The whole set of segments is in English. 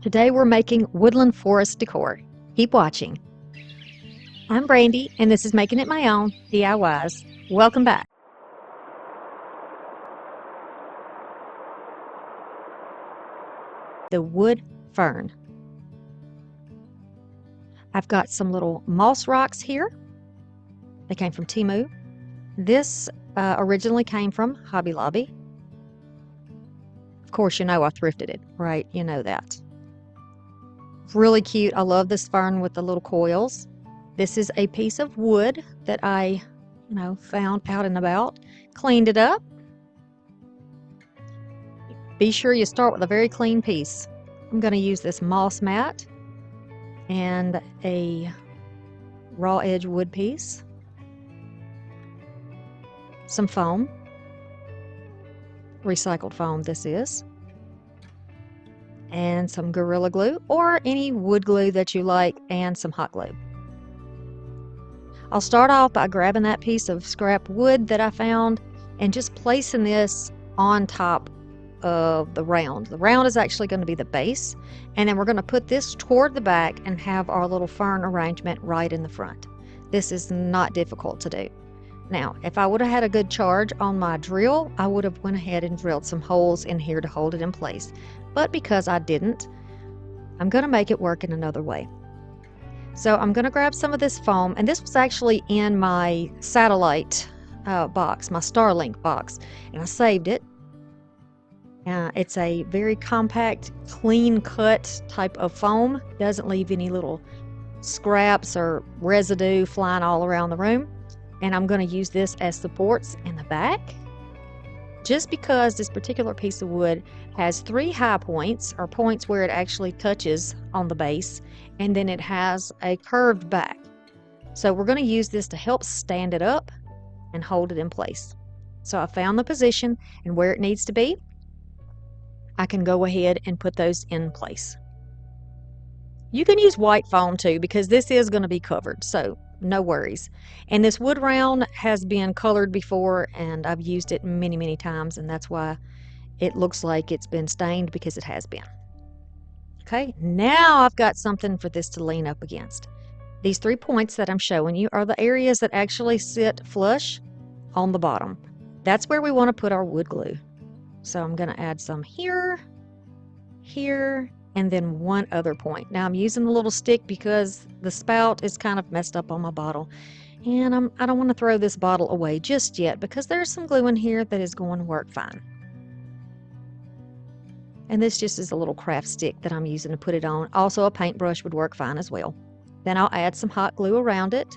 Today we're making woodland forest decor. Keep watching. I'm Brandy, and this is Making It My Own DIYs. Welcome back. The wood fern. I've got some little moss rocks here. They came from Temu. This originally came from Hobby Lobby. Of course, you know I thrifted it, right? You know that. Really cute. I love this fern with the little coils. This is a piece of wood that I, found out and about. Cleaned it up. Be sure you start with a very clean piece. I'm going to use this moss mat and a raw edge wood piece. Some foam. Recycled foam this is. And some Gorilla Glue or any wood glue that you like, and some hot glue. I'll start off by grabbing that piece of scrap wood that I found and just placing this on top of the round. The round is actually going to be the base, and then we're going to put this toward the back and have our little fern arrangement right in the front. This is not difficult to do. Now, if I would have had a good charge on my drill, I would have went ahead and drilled some holes in here to hold it in place. But because I didn't, I'm going to make it work in another way. So I'm going to grab some of this foam, and this was actually in my satellite box, my Starlink box, and I saved it. It's a very compact, clean cut type of foam. Doesn't leave any little scraps or residue flying all around the room. And I'm going to use this as supports in the back. Just because this particular piece of wood has 3 high points, or points where it actually touches on the base, and then it has a curved back. So we're going to use this to help stand it up and hold it in place. So I found the position and where it needs to be. I can go ahead and put those in place. You can use white foam too, because this is going to be covered, so no worries. And this wood round has been colored before, and I've used it many, many times, and that's why it looks like it's been stained, because it has been. Okay, now I've got something for this to lean up against. These 3 points that I'm showing you are the areas that actually sit flush on the bottom. That's where we want to put our wood glue. So I'm going to add some here, here, and then one other point. Now I'm using the little stick because the spout is kind of messed up on my bottle, and I don't want to throw this bottle away just yet, because there's some glue in here that is going to work fine. And this just is a little craft stick that I'm using to put it on. Also, a paintbrush would work fine as well. Then I'll add some hot glue around it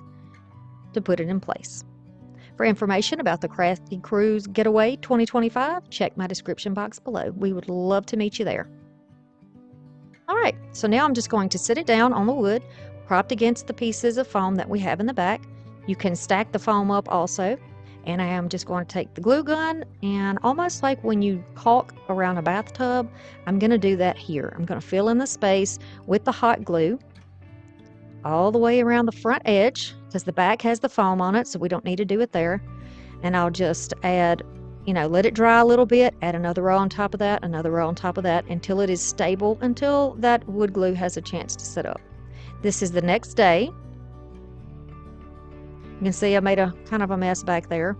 to put it in place. For information about the Crafty Cruise Getaway 2025, check my description box below. We would love to meet you there. All right, so now I'm just going to sit it down on the wood, propped against the pieces of foam that we have in the back. You can stack the foam up also. And I am just going to take the glue gun, and almost like when you caulk around a bathtub, I'm going to do that here. I'm going to fill in the space with the hot glue all the way around the front edge, because the back has the foam on it, so we don't need to do it there. And I'll just add, let it dry a little bit, add another row on top of that, another row on top of that, until it is stable, until that wood glue has a chance to set up. This is the next day. You can see I made a kind of a mess back there,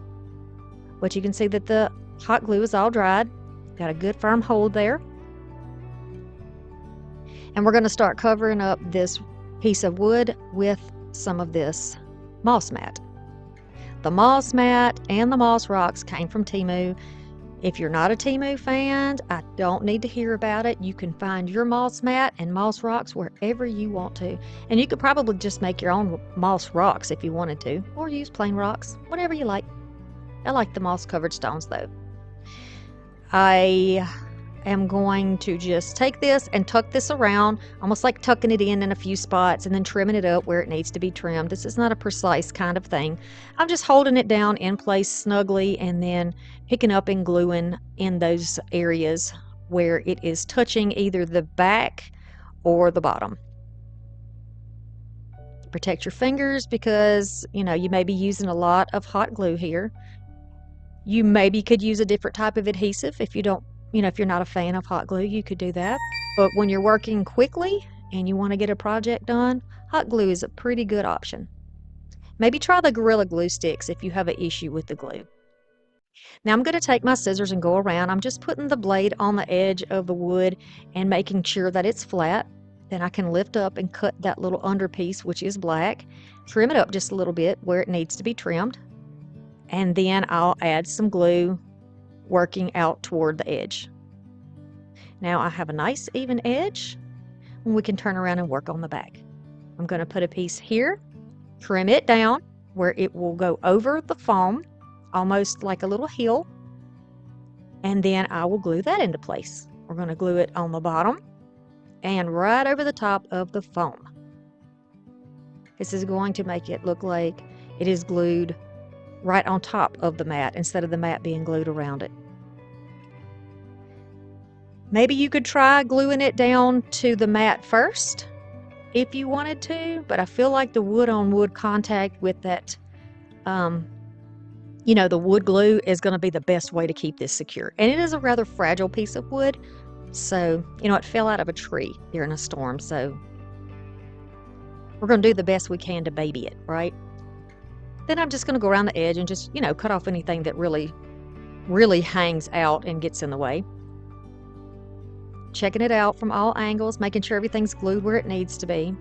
but you can see that the hot glue is all dried. Got a good firm hold there. And we're going to start covering up this piece of wood with some of this moss mat. The moss mat and the moss rocks came from Temu. If you're not a Temu fan, I don't need to hear about it. You can find your moss mat and moss rocks wherever you want to. And you could probably just make your own moss rocks if you wanted to, or use plain rocks, whatever you like. I like the moss covered stones though. I am going to just take this and tuck this around, almost like tucking it in a few spots and then trimming it up where it needs to be trimmed. This is not a precise kind of thing. I'm just holding it down in place snugly and then picking up and gluing in those areas where it is touching either the back or the bottom. Protect your fingers, because you may be using a lot of hot glue here. You maybe could use a different type of adhesive if you don't, if you're not a fan of hot glue, you could do that. But when you're working quickly and you want to get a project done, hot glue is a pretty good option. Maybe try the Gorilla Glue sticks if you have an issue with the glue. Now I'm going to take my scissors and go around. I'm just putting the blade on the edge of the wood and making sure that it's flat. Then I can lift up and cut that little underpiece, which is black, trim it up just a little bit where it needs to be trimmed. And then I'll add some glue working out toward the edge. Now I have a nice even edge, and we can turn around and work on the back. I'm going to put a piece here, trim it down where it will go over the foam, almost like a little heel, and then I will glue that into place. We're going to glue it on the bottom and right over the top of the foam. This is going to make it look like it is glued right on top of the mat instead of the mat being glued around it. Maybe you could try gluing it down to the mat first if you wanted to, but I feel like the wood on wood contact with that the wood glue is going to be the best way to keep this secure. And it is a rather fragile piece of wood. So, it fell out of a tree during a storm. So we're going to do the best we can to baby it, right? Then I'm just going to go around the edge and just, cut off anything that really, really hangs out and gets in the way. Checking it out from all angles, making sure everything's glued where it needs to be.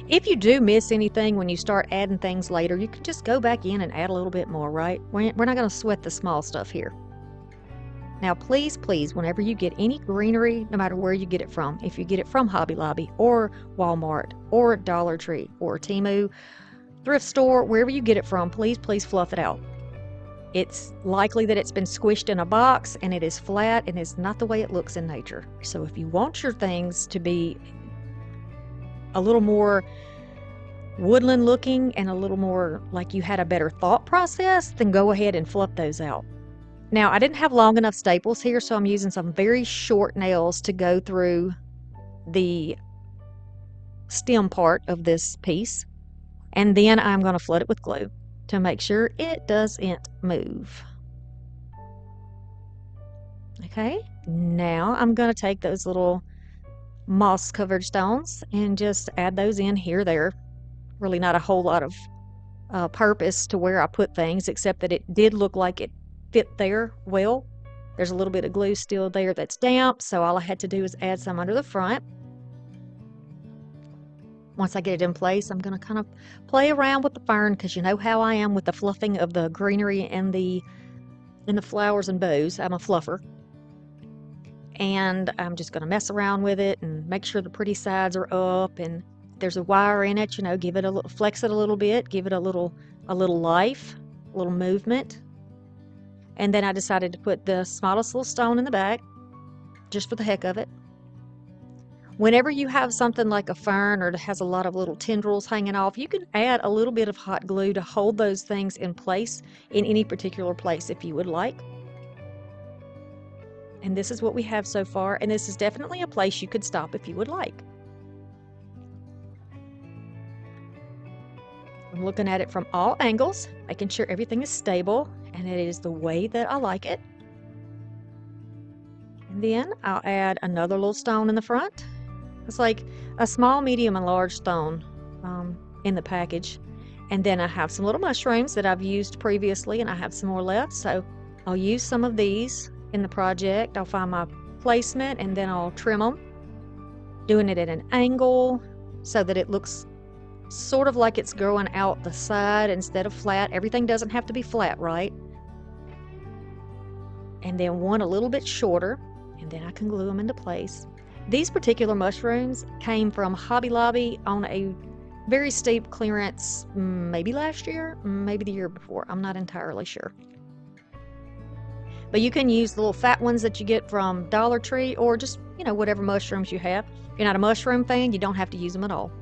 If you do miss anything when you start adding things later, you can just go back in and add a little bit more, right? We're not going to sweat the small stuff here. Now, please, whenever you get any greenery, no matter where you get it from, if you get it from Hobby Lobby or Walmart or Dollar Tree or Temu, thrift store, wherever you get it from, please fluff it out. It's likely that it's been squished in a box and it is flat and it's not the way it looks in nature. So if you want your things to be a little more woodland looking and a little more like you had a better thought process, then go ahead and fluff those out. Now, I didn't have long enough staples here, so I'm using some very short nails to go through the stem part of this piece. And then I'm going to flood it with glue to make sure it doesn't move. Okay, now I'm going to take those little moss covered stones and just add those in here. There really not a whole lot of purpose to where I put things, except that it did look like it fit there well. There's a little bit of glue still there that's damp, so all I had to do is add some under the front. Once I get it in place, I'm going to kind of play around with the fern, because you know how I am with the fluffing of the greenery and the flowers and bows. I'm a fluffer. And I'm just going to mess around with it and make sure the pretty sides are up, and if there's a wire in it, give it a little, flex it a little bit, give it a little life, a little movement. And then I decided to put the smallest little stone in the back, just for the heck of it. Whenever you have something like a fern or it has a lot of little tendrils hanging off, you can add a little bit of hot glue to hold those things in place in any particular place if you would like. And this is what we have so far, and this is definitely a place you could stop if you would like. I'm looking at it from all angles, making sure everything is stable and it is the way that I like it. And then I'll add another little stone in the front. It's like a small, medium, and large stone in the package. And then I have some little mushrooms that I've used previously, and I have some more left. So I'll use some of these in the project. I'll find my placement and then I'll trim them, doing it at an angle so that it looks sort of like it's growing out the side instead of flat. Everything doesn't have to be flat, right? And then one a little bit shorter, and then I can glue them into place. These particular mushrooms came from Hobby Lobby on a very steep clearance, maybe last year, maybe the year before. I'm not entirely sure. But you can use the little fat ones that you get from Dollar Tree, or just, whatever mushrooms you have. If you're not a mushroom fan, you don't have to use them at all.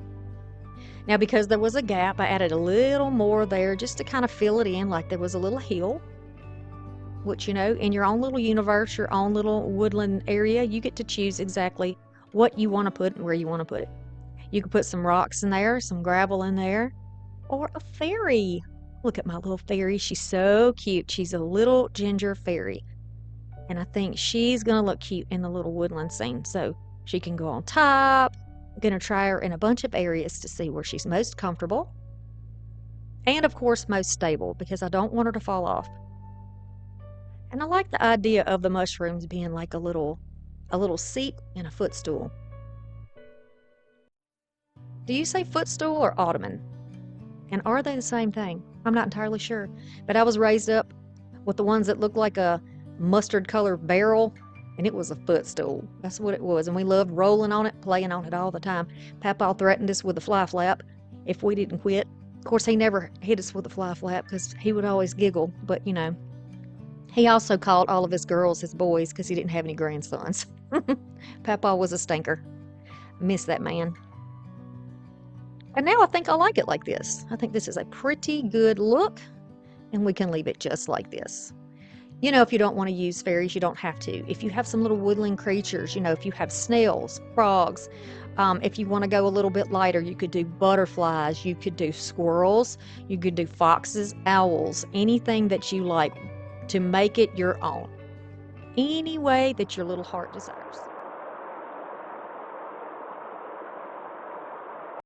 Now, because there was a gap, I added a little more there just to kind of fill it in, like there was a little hill, which, in your own little universe, your own little woodland area, you get to choose exactly what you want to put and where you want to put it. You can put some rocks in there, some gravel in there, or a fairy. Look at my little fairy. She's so cute. She's a little ginger fairy. And I think she's going to look cute in the little woodland scene. So She can go on top. I'm going to try her in a bunch of areas to see where she's most comfortable. And of course, most stable, because I don't want her to fall off. And I like the idea of the mushrooms being like a little seat and a footstool. Do you say footstool or ottoman? And are they the same thing? I'm not entirely sure. But I was raised up with the ones that looked like a mustard colored barrel, and it was a footstool. That's what it was. And we loved rolling on it, playing on it all the time. Papa threatened us with a fly flap if we didn't quit. Of course, he never hit us with a fly flap because he would always giggle. But, you know, he also called all of his girls his boys because he didn't have any grandsons. Papa was a stinker. Miss that man. And now I think I like it like this. I think this is a pretty good look, and we can leave it just like this. You know, if you don't want to use fairies, you don't have to. If you have some little woodland creatures, you know, if you have snails, frogs, if you want to go a little bit lighter, you could do butterflies, you could do squirrels, you could do foxes, owls, anything that you like to make it your own. Any way that your little heart desires.